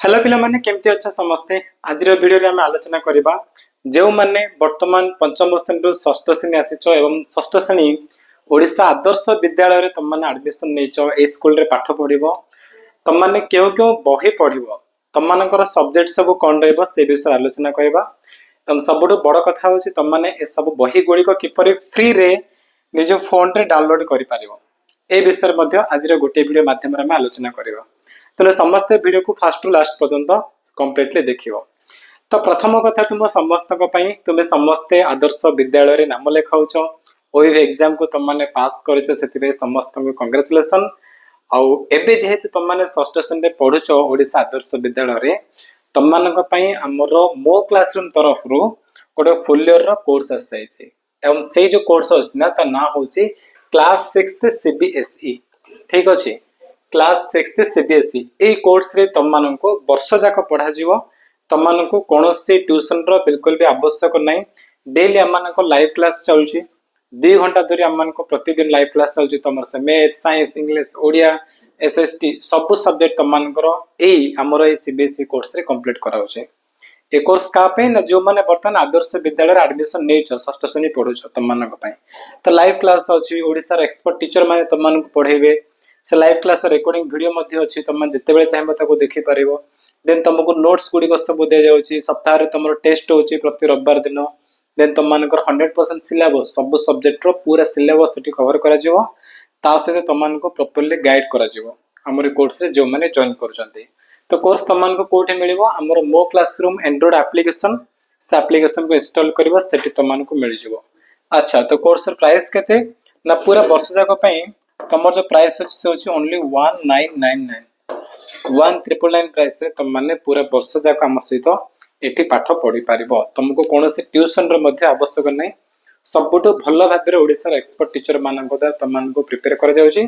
Hello पिला माने केमती अच्छा समस्ते आज वीडियो रे हम आलोचना करबा जो माने वर्तमान पंचम श्रेणी रु षष्ठ श्रेणी आसीचो एवं षष्ठ श्रेणी ओडिशा आदर्श विद्यालय रे तुम माने एडमिशन नेचो ए स्कूल रे पाठ पढिबो तुम माने केउ केउ बही पढिबो तुम मानकर सब्जेक्ट सब कोन रहबो से विषय आलोचना करबा एवं सबुठु बड़ कथा होची तुम माने ए सब बही गुडी को किपरि फ्री रे निज फोन रे डाउनलोड करि पारिबो ए विषय मध्ये आज रे गोटे वीडियो माध्यम रे हम आलोचना करबा तेरे समस्त वीडियो को फास्ट टू लास्ट पर्यंत कंप्लीटली देखियो। तो प्रथम कथा तुम समस्त तुम्हें समस्ते आदर्श विद्यालय रे नाम लेखाउछ ओई एग्जाम को तुम माने पास करछ सेति समस्त को कांग्रेचुलेशन आउ एबे जेहेतु तुम माने षष्ठ श्रेणी रे पढुछ ओडिशा आदर्श विद्यालय रे तुम मानक पई हमर मो क्लासरूम तरफ रु गोटे फुल ईयर रो कोर्स आसाई छै एवं से जो कोर्स अछि ना ता ना होछि क्लास 6 सीबीएसई ठीक अछि क्लास 6 सीबीएसई ए कोर्स रे तुम मानको वर्ष जाक पढ़ा जीवो तुम मानको कोनोसी ट्यूशन रो बिल्कुल भी आवश्यक नहीं डेली हम मानको लाइव क्लास चलछि 2 घंटा धरि हम मानको प्रतिदिन लाइव क्लास चलछि तमर से math science English Odia SST सब सब्जेक्ट तुम मानकर ए हमर ए सीबीएसई कोर्स रे कंप्लीट कराउछि ए कोर्स का पे न जो माने वर्तमान आदर्श विद्यालय रे एडमिशन नेछ षष्ठ श्रेणी पढुछ तुम मानक पई तो लाइव क्लास अछि ओडिसा रे एक्सपर्ट टीचर माने तुम मानको पढेबे से लाइव क्लास रिकॉर्डिंग वीडियो मध्ये अछि तुम जिते बेले चाहेबो ताको देखि पारिबो देन तुमको नोट्स गुडी को सब दे जाउछि सप्ताह रे तुमरो टेस्ट होछि प्रति रविवार दिन देन तुम मानकर 100% सिलेबस सब सब्जेक्ट रो पूरा सिलेबस सेठी कवर करा जिवो ता सहित तुम मानको प्रॉपर्ली गाइड करा जिवो हमर कोर्स रे जो माने जॉइन करजंती तो कोर्स तुम मानको कोठे मिलिबो हमर मो क्लासरूम एंड्रॉइड एप्लीकेशन से एप्लीकेशन को इंस्टॉल करबो सेठी तुम मानको मिल जिवो अच्छा तो कोर्स रो प्राइस केते ना पूरा वर्ष जाक पई तमर जो प्राइस अछि से अछि ओनली 1999 1999 प्राइस रे तुम माने पूरा वर्ष जाक हम सहित एठी पाठ पढी पारिबो तुमको कोनोसी ट्यूशन रो मध्ये आवश्यक नै सबुटो भलो भाबरे ओडिसा रे एक्सपर्ट टीचर माननको दा तुम मानको प्रिपेयर कर जाउछि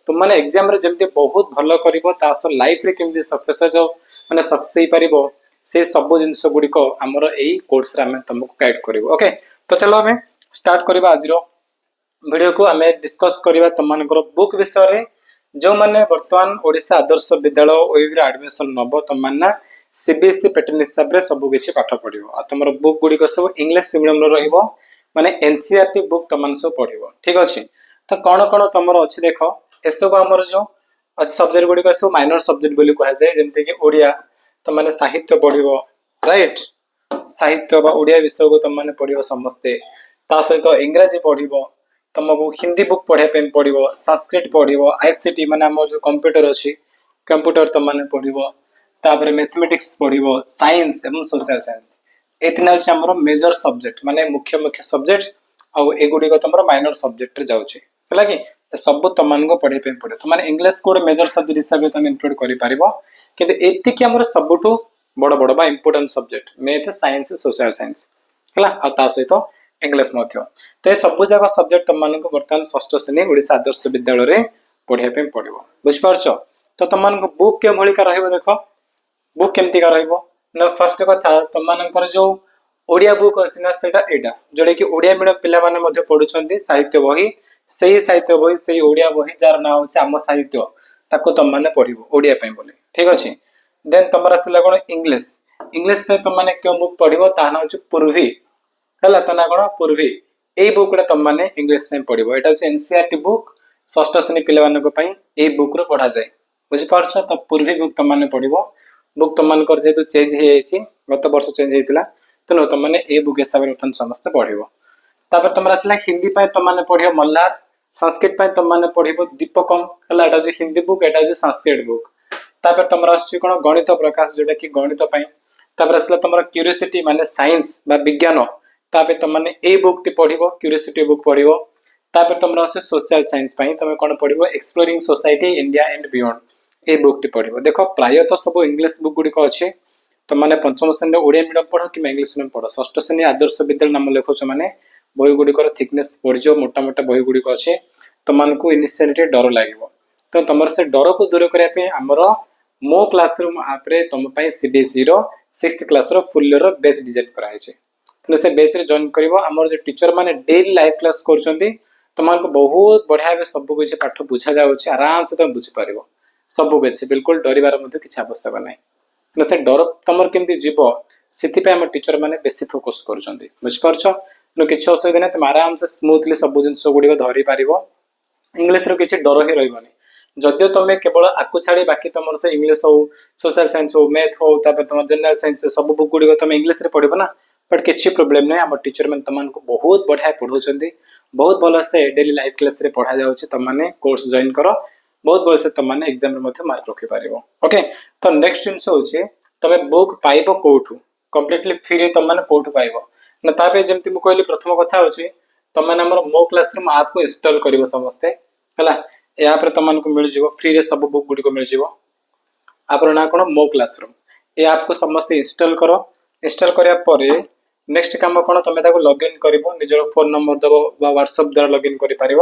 तुम माने एग्जाम रे जेमते बहुत भलो करिवो तासो लाइफ रे केमते सक्सेस जो माने सक्सेस ही पारिबो से सब जिंस गुडी को हमर एई कोर्स रे हम तुमको गाइड करिवो ओके तो चलो हम स्टार्ट करबा आजिरो वीडियो को आमे डिस्कस करिवा तमनकर बुक विषय रे जो माने वर्तमान ओडिसा आदर्श विद्यालय ओइरा एडमिशन नबो तमन्ना सीबीएसई पैटर्न हिसाब रे सब किछि पाठ पढिबो आ तमर बुक गुडी को सब इंग्लिश मीडियम रो रहिबो माने एनसीईआरटी बुक तमन सब पढिबो ठीक अछि तो कोन कोन तमर अछि देखो एसो को हमर जो सब्जेक्ट गुडी को सब माइनर सब्जेक्ट बोली कहै जाय जेमते कि ओडिया त माने साहित्य पढिबो राइट साहित्य बा ओडिया विषय को तमने पढिबो समस्ते ता सहित इंग्लिश पढिबो तुमको हिंदी बुक पढ़े पे पड़ो संस्कृत पढ़ो आईसीटी माने हम जो कंप्यूटर अच्छी कंप्यूटर तुम माने पढ़ो तापर मैथमेटिक्स पढ़ो साइंस एवं सोशल साइंस एतना अछि हमर मेजर सब्जेक्ट माने मुख्य मुख्य सब्जेक्ट आ एगुडी को तुमर माइनर सब्जेक्ट रे जाउछि हला कि सब तुमन को पढ़े पे पड़े तुम इंग्लिश को मेजर सब्जेक्ट हिसाब से तुम इंक्लूड करि पारिबो किंतु एति कि हमर सबटु बड़ बड़ बा important subject math science social science हला आ ता सहित इंग्लिश मध्य तो ये सब जाक सब्जेक्ट तुम मानक वर्तमान षष्ठ श्रेणी ओडिशा आदर्श विद्यालय रे पढ़िया पे पड़ो बुझिपारछ तो तुम मानक बुक के भलिका रहइबो देखो बुक केमती का रहइबो न फर्स्ट कथा तुम मानकर जो ओडिया बुक अछि ना सेटा एटा जोडे कि ओडिया मीडियम पिला माने मध्ये पढुछंती साहित्य बही सेही साहित्य बही सेही ओडिया बही जार नाम होछि आम साहित्य ताको तुम माने पढिबो ओडिया पे बोले ठीक अछि देन तुमरा सिला कोन इंग्लिश इंग्लिश पे तुम माने क्यों बुक पढिबो ता ना होछि पूर्वी हला तना कोन पूर्वी ए बुक रे तुम माने इंग्लिश में पढिबो एटा छै एनसीईआरटी बुक षष्ठ श्रेणी पिला मानक पई ए बुक रो पढा जाय बुझि पारछ त पूर्वी बुक तुम माने पढिबो बुक तुम मान कर जेतु चेंज हे जायछि गत वर्ष चेंज हेतिला तनो तुम माने ए बुक हिसाब रे तन समस्त पढिबो तापर तुमरा असला हिंदी पई तुम माने पढिबो मल्हार संस्कृत पई तुम माने पढिबो दीपकम हला एटा जे हिंदी बुक एटा जे संस्कृत बुक तापर तुमरा आछि कोन गणित प्रकाश जेटा कि गणित पई तापर असला तुमरा क्यूरियोसिटी माने साइंस बा विज्ञान तापर तुम माने ए बुक टी पढिबो क्यूरियोसिटी बुक पढिबो तापर तुमरा से सोशल साइंस पई तुम कोन पढिबो exploring society India and beyond ए बुक टी पढिबो देखो प्राय तो सब इंग्लिश बुक गुडी को अछि तुम माने पंचम श्रेणी ओडिया मीडियम पढो कि इंग्लिश मीडियम पढो षष्ठ श्रेणी आदर्श विद्यालय नाम लेखोछ माने बही गुडी को थिकनेस पढिजो मोटा मोटा बही गुडी को अछि तुम मानकु इनिशियली डर लागिवो तो तुमर से डर को दूर करिया पे हमरो मो क्लासरूम आप रे तुम पई सीबीएसई रो 6th क्लास रो फुल रो बेस डिजाइन कराय छै तने से बेच रे जॉइन करिवो हमर जे टीचर माने डेली लाइव क्लास करछंती तुमको बहुत बढ़िया बे सब कुछ पाठ बुझा जाउछि आराम से तुम बुझि पारिबो सब बेच बिल्कुल डरिबार मध्ये किछ आवश्यक नै ना से डर तुम केमती जीव से आम टीचर मैंने बेसी फोकस कर बुझिपार किसी असुविधा ना तुम आराम से स्मूथली सब जिन गुड़िक धरी पार इंग्लीश किसी डर ही रही जदिव तुम केवल आपको छाड़ी बाकी तुम से इंग्लीश हो सोशल साइंस हो मैथ हो तुम जनरल साइंस सब बुक गुड़िक तुम इंग्लीश पढ़ ना बट किसी प्रोब्लेम नहीं आम टीचर मैंने तुमको बहुत बढ़िया पढ़ाऊँ बहुत भल से डेली लाइफ क्लास रे पढ़ा जाऊँगी तुमने कोर्स जॉइन कर बहुत भल से तुमने एग्जाम मार्क रखिपार ओके। तो नेक्स्ट जिन हूँ तुम बुक पाइब कौटू कम्प्लीटली फ्री तुमने कौटू पाइब ना ताप जमी मुझे कहली प्रथम कथा हूँ तुमने मो क्लासरूम आप को इंस्टॉल कर समस्ते है आप तुमको मिल जाव फ्री रे सब बुक गुड़िक मिल जाव आप ना कौन मो क्लासरूम ये आप को समस्ते इंस्टॉल कर इंस्टॉल करापर नेक्स्ट काम कौन तुम लॉगिन कर निजर फोन नंबर दब व्हाट्सएप द्वारा लॉगिन कर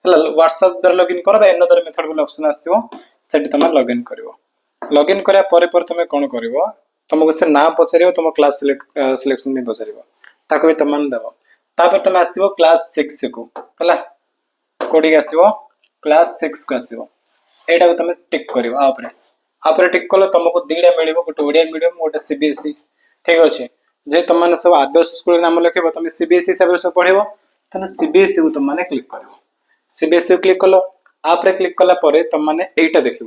व्हाट्सएप द्वारा लॉगिन कर एनदर मेथड बोले ऑप्शन आसो तुम लॉगिन कर लॉगिन करापर तुम कौन कर तुमको से ना पचार तुम क्लास सिलेक्शन भी पचार ताको भी तुम देव तापर तुम आसो क्लास 6 को है कौटी आसो क्लास 6 को आसो यहाँ तुम टिक कर टिक कल तुमको दुईटा मिल गोटे ओडिया मीडियम गोटे सीबीएसई ठीक अच्छे जे तुमने सब आदर्श स्कूल नाम लिख तुम सीबीएसई हिसाब से पढ़ तो सीबीएसई को तुमने क्लिक कर सीबीएसई क्लिक कल आप क्लिक कलापर तुमने यहीटा देख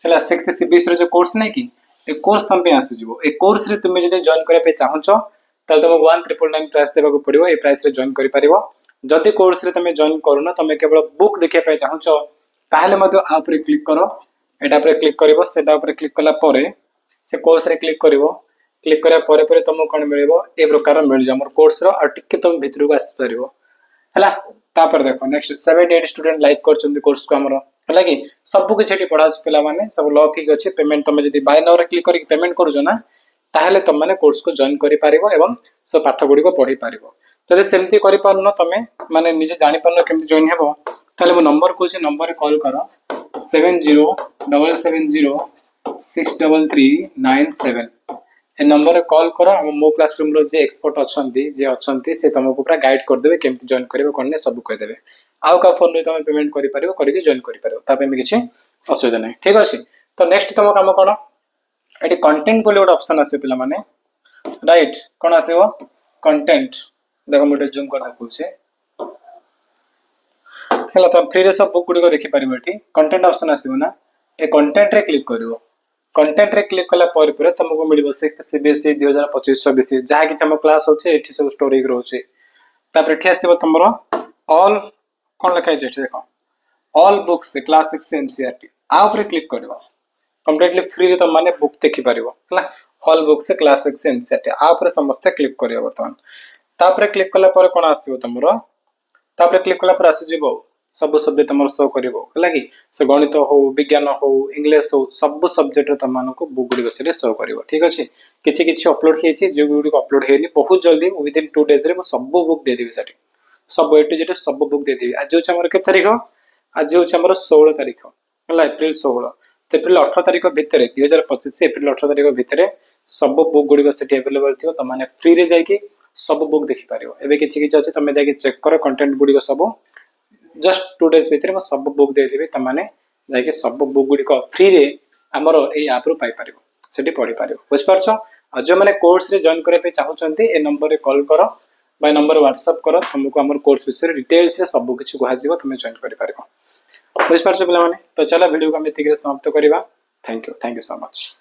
है 6th सीबीएसई जो कोर्स नहीं कि कोर्स तुम आसूब ए कोर्स तुम जो जॉइन करने चाहूँ तो तुमको 1999 प्राइस देवाक पड़ो ये प्राइस जॉइन कर जदि कोर्स तुम जॉइन करूना तुम केवल बुक देखा चाहूँ ताहले आप क्लिक कर यहाँ क्लिक कर क्लिक कलापर से कोर्स क्लिक कर क्लिक करापर तुमको कौन मिल ए प्रकार मिल जाए मोर कोर्स रे तुम भितर को आसपार है तापर देख नेक्स्ट 78 स्टूडेंट लाइक कर कोर्स को आमर है कि सब किसी पढ़ा पे सब लॉक ही अच्छे पेमेंट तुम जो बाय नाउ क्लिक कर पेमेंट करुच ना ताहले तुमने कोर्स को जॉइन कर सब पाठ गुड़िक पढ़ी पार जब सेमती कर तुम माने निजे जानी पार केमती जॉइन हे ताले मो नंबर कहूँ नंबर कॉल कर 7077063397 ए नंबर कॉल कर मो क्लासरूम रो जे एक्सपर्ट अच्छा से तुमको पूरा गाइड करदे केमती जॉइन करेंगे कौन सब कहीदेवे आउ का फोन तुम पेमेंट कर जॉइन कर किसी असुविधा नहीं ठीक अच्छे। तो नेक्स्ट तुम कम कौन ये कंटेंट बोले गोटे ऑप्शन आस पे राइट कौन आसो कंटेंट देख मुझे जूम कर देखुचे है तुम फ्री सब बुक गुड़िक देखिपार ये कंटेंट ऑप्शन आसो ना ये कंटेंट रे क्लिक कर कंटेंट रे क्लिक कलापर तुमको मिल 6th सीबीएसई 2025-26 जहाँ कि आम क्लास होचे ये सब स्टोर रोचे ये आसो तुम ऑल कौन लिखाई देख ऑल बुक्स क्लास 6 एनसीईआरटी आप क्लिक कर कम्प्लीटली फ्री तुमने बुक देखिपार है ऑल बुक्स क्लास 6 एनसीईआरटी आप समस्ते क्लिक कर बर्तमान तापर क्लिक कलापर कौन आसो तुम तापर क्लिक कलापर आसो सब सब्जेक्ट तुम शो कर कि से गणित हो विज्ञान हो इंग्लीश हो सब सब्जेक्ट तुमको बुक गुड़िक से शो कर ठीक अच्छे किसी किसी अपलोड हो जो गुड़िक अपलोड होनी बहुत जल्दी विदिन 2 days सब बुक देदेवी से सब ए टू जेड सब बुक देदेवी आज हूँ के तारीख आज हूँ 16 तारीख है एप्रिल 16 तो एप्रिल 18 तारीख भितर 2025 एप्रिल 18 तारीख भितर सब बुक गुड़िक से अवेलेबल थी तुमने फ्री रे जाकि सब बुक देखिपार एवं किसी किसी अच्छे तुम जाकि चेक कर कंटेंट गुड़िक सब जस्ट 2 days भितर मैं सब बुक देदेवी तुमने जाकि सब बुक गुड़िक फ्री रे आमर ये आप पाइपर से पढ़ी पार बुझिपार जो मैंने कोर्स रे जॉइन करने चाहते ए नंबर कॉल कर बाय नंबर व्हाट्सएप कर तुमको आम कोर्स विषय डिटेल्स सब किसी कह तुम जॉइन कर बुझिपार पे तो चलो वीडियो को आम समाप्त करवा थैंक यू सो मच।